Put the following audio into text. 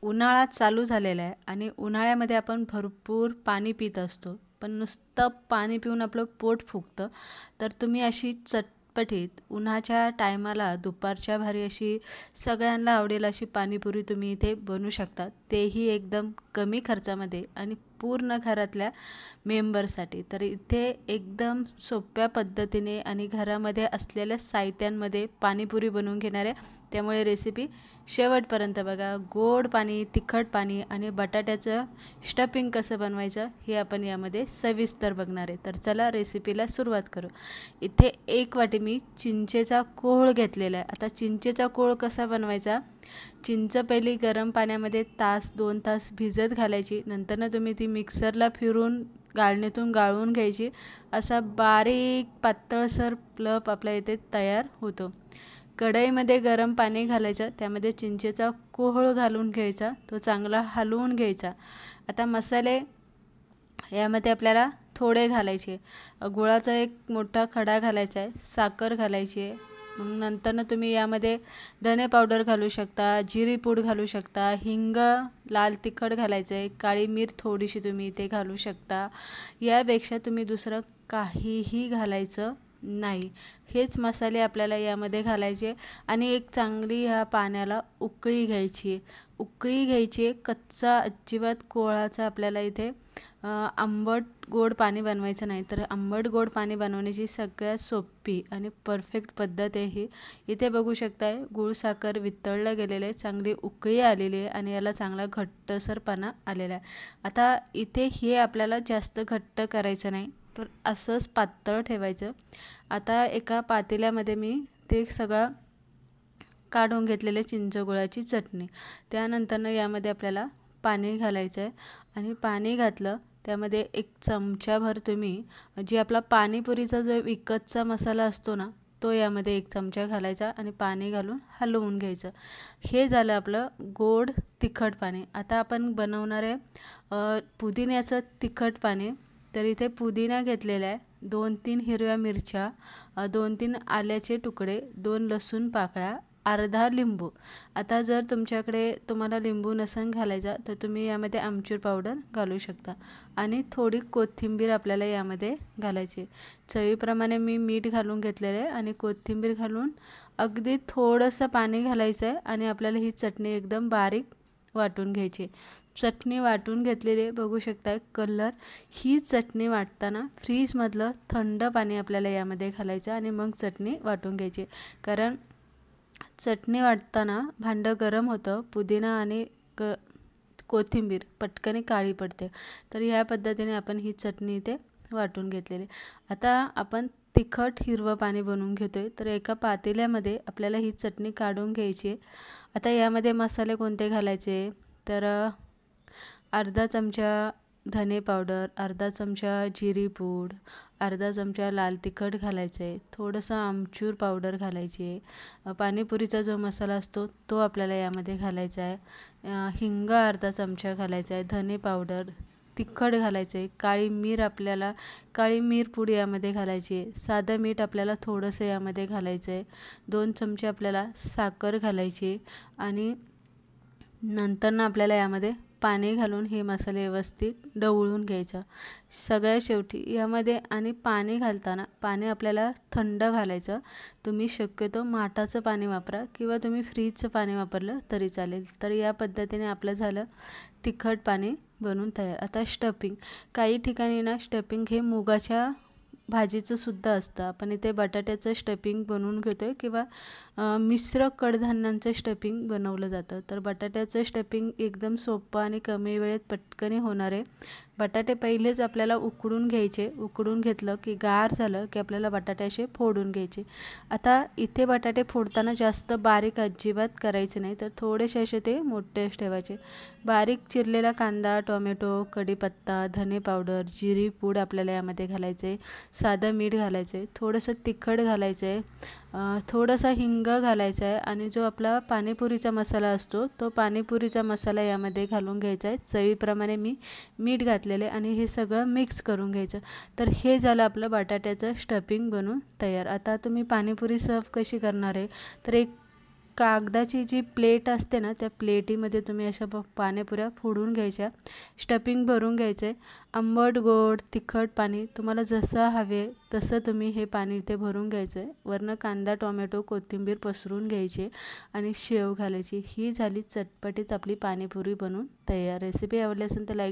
उन्हाळा चालू झालेला आहे आणि उन्हाळ्यामध्ये आपण भरपूर पाणी पित असतो. पण नुसतं पाणी पिऊन आपलं पोट फुगतं. तर तुम्ही अशी चटपटीत उन्हाच्या टायमाला दुपारच्या भारी अशी सगळ्यांना आवडेल अशी पाणीपुरी तुम्ही इथे बनवू शकता. तेही एकदम कमी खर्चामध्ये आणि पूर्ण घरातल्या मेंबरसाठी. तर इथे एकदम सोप्या पद्धतीने आणि घरामध्ये असलेल्या साहित्यांमध्ये पाणीपुरी बनवून घेणार आहे. त्यामुळे रेसिपी शेवटपर्यंत बघा. गोड पाणी, तिखट पाणी आणि बटाट्याचं स्टफिंग कसं बनवायचं हे आपण यामध्ये सविस्तर बघणार आहे. तर चला रेसिपीला सुरुवात करू. इथे 1 वाटी मी चिंचेचा कोळ घेतलेला आहे. आता चिंचेचा कोळ कसा बनवायचा? चिंच पहिली गरम पाण्यामध्ये 1-2 तास भिजत घालायची. नंतर तुम्ही ती मिक्सरला फिरून गाळणीतून गाळून घ्यायची. असा बारीक पातळसर प्लप आपल्या इथे तयार होतो. कढईमध्ये गरम पाणी घालायचं. त्यामध्ये चिंचेचा कोहळ घालून घ्यायचा. तो चांगला हलवून घ्यायचा. आता मसाले यामध्ये आपल्याला थोडे घालायचे. गुळाचा एक मोठा खडा घालायचा आहे. साखर घालायची आहे. मग नंतर तुम्ही यामध्ये धने पावडर घालू शकता, जिरी पूड घालू शकता, हिंग, लाल तिखट घालायचं आहे, काळी मिर थोडीशी तुम्ही इथे घालू शकता. यापेक्षा तुम्ही दुसरं काहीही घालायचं नाही. हेच मसाले आपल्याला यामध्ये घालायचे आणि एक चांगली ह्या पाण्याला उकळी घ्यायची. उकळी घ्यायची. कच्चा अजिबात कोळाचा आपल्याला इथे आंबट गोड पाणी बनवायचं नाही. तर आंबट गोड पाणी बनवण्याची सगळ्यात सोपी आणि परफेक्ट पद्धत आहे ही. इथे बघू शकताय गूळ साखर वितळलं गेलेलं आहे. चांगली उकळी आलेली आहे आणि याला चांगला घट्टसरपणा आलेला आहे. आता इथे हे आपल्याला जास्त घट्ट करायचं नाही, तर असंच पातळ ठेवायचं. आता एका पातेल्यामध्ये मी ते सगळं काढून घेतलेले चिंचगुळाची चटणी. त्यानंतर यामध्ये आपल्याला पाणी घालायचं आहे आणि पाणी घातलं त्यामध्ये 1 चमचाभर तुम्ही जी आपला पाणीपुरीचा जो विकतचा मसाला असतो ना, तो यामध्ये 1 चमचा घालायचा आणि पाणी घालून हलवून घ्यायचं. हे झालं आपलं गोड तिखट पाणी. आता आपण बनवणार आहे पुदिन्याचं तिखट पाणी. तर इथे पुदिना घेतलेला आहे, 2-3 हिरव्या मिरच्या, 2-3 आल्याचे तुकडे, 2 लसूण पाकळ्या, अर्धा लिंबू. आता जर तुम्हाला लिंबू नसेल घालायचा तर तुम्ही यामध्ये आमचूर पावडर घालू शकता आणि थोडी कोथिंबीर आपल्याला यामध्ये घालायची. चवीप्रमाणे मी मीठ घालून घेतलेलं आहे आणि कोथिंबीर घालून अगदी थोडंसं पाणी घालायचं आहे आणि आपल्याला ही चटणी एकदम बारीक वाटून घ्यायची. चटणी वाटून घेतलेली आहे, बघू शकता कलर. ही चटणी वाटताना फ्रीजमधलं थंड पाणी आपल्याला यामध्ये घालायचं आणि मग चटणी वाटून घ्यायची. कारण चटणी वाटताना भांडं गरम होतं. पुदिना आणि कोथिंबीर पटकन काळी पडते. तर ह्या पद्धतीने आपण ही चटणी इथे वाटून घेतलेली. आता आपण तिखट हिरवं पाणी बनवून घेतोय. तर एका पातेल्यामध्ये आपल्याला ही चटणी काढून घ्यायची आहे. आता यामध्ये मसाले कोणते घालायचे? तर अर्धा चमचा धने पावडर, अर्धा चमचा जिरी पूड, अर्धा चमचा लाल तिखट घालायचं आहे, थोडंसं आमचूर पावडर घालायची आहे, पाणीपुरीचा जो मसाला असतो तो आपल्याला यामध्ये घालायचा आहे, हिंग अर्धा चमचा घालायचा आहे, धने पावडर, तिखट घालायचं आहे, काळी मिर पूड यामध्ये घालायची आहे, साधं मीठ आपल्याला थोडंसं यामध्ये घालायचं आहे, 2 चमचे आपल्याला साखर घालायची आणि नंतर आपल्याला यामध्ये पाणी घालून हे मसाले व्यवस्थित ढवळून घ्यायचं. सगळ्यात शेवटी यामध्ये आणि पाणी घालताना पाणी आपल्याला थंड घालायचं. तुम्ही शक्यतो माठाचं पाणी वापरा किंवा तुम्ही फ्रीजचं पाणी वापरलं तरी चालेल. तर या पद्धतीने आपलं झालं तिखट पाणी बनवून तयार. आता स्टफिंग. काही ठिकाणी ना स्टफिंग हे मुगाच्या भाजीचं सुद्धा असतं. आपण इथे बटाट्याचं स्टफिंग बनवून घेतोय किंवा मिश्र कडधान्यांचं स्टफिंग बनवलं जातं. तर बटाट्याचं स्टफिंग एकदम सोपं आणि कमी वेळेत पटकन होणार आहे. बटाटे पहिलेच आपल्याला उकडून घ्यायचे. उकडून घेतलं की गार झालं की आपल्याला बटाटे असे फोडून घ्यायचे. आता इथे बटाटे फोडताना जास्त बारीक अजिबात करायचे नाही, तर थोडेसे असे ते मोठेच ठेवायचे. बारीक चिरलेला कांदा, टोमॅटो, कढीपत्ता, धने पावडर, जिरी पूड आपल्याला यामध्ये घालायचे, साधं मीठ घालायचे, थोडंसं तिखट घालायचं थोडासा हिंग घालायचा आहे आणि जो आपला पाणीपुरीचा मसाला असतो तो पाणीपुरीचा मसाला यामध्ये घालून घ्यायचा आहे. चवीप्रमाणे मी मीठ घातलेले आणि हे सगळं मिक्स करून घ्यायचं. तर हे झालं आपलं बटाट्याचं स्टफिंग बनवून तयार. आता तुम्ही पाणीपुरी सर्व कशी करणार आहे? तर एक कागदाची जी प्लेट असते ना, त्या प्लेटीमध्ये तुम्ही अशा पाणीपुऱ्या फोडून घ्यायच्या, स्टफिंग भरून घ्यायचे. आंबट, गोड, तिखट पाणी तुम्हाला जसं हवे तसं तुम्ही हे पाणी इथे भरून घ्यायचं. वरनं कांदा, टोमॅटो, कोथिंबीर पसरून घ्यायची आणि शेव घालायची. ही झाली चटपटीत आपली पाणीपुरी बनवून तयार. रेसिपी आवडली असेल तर लाईक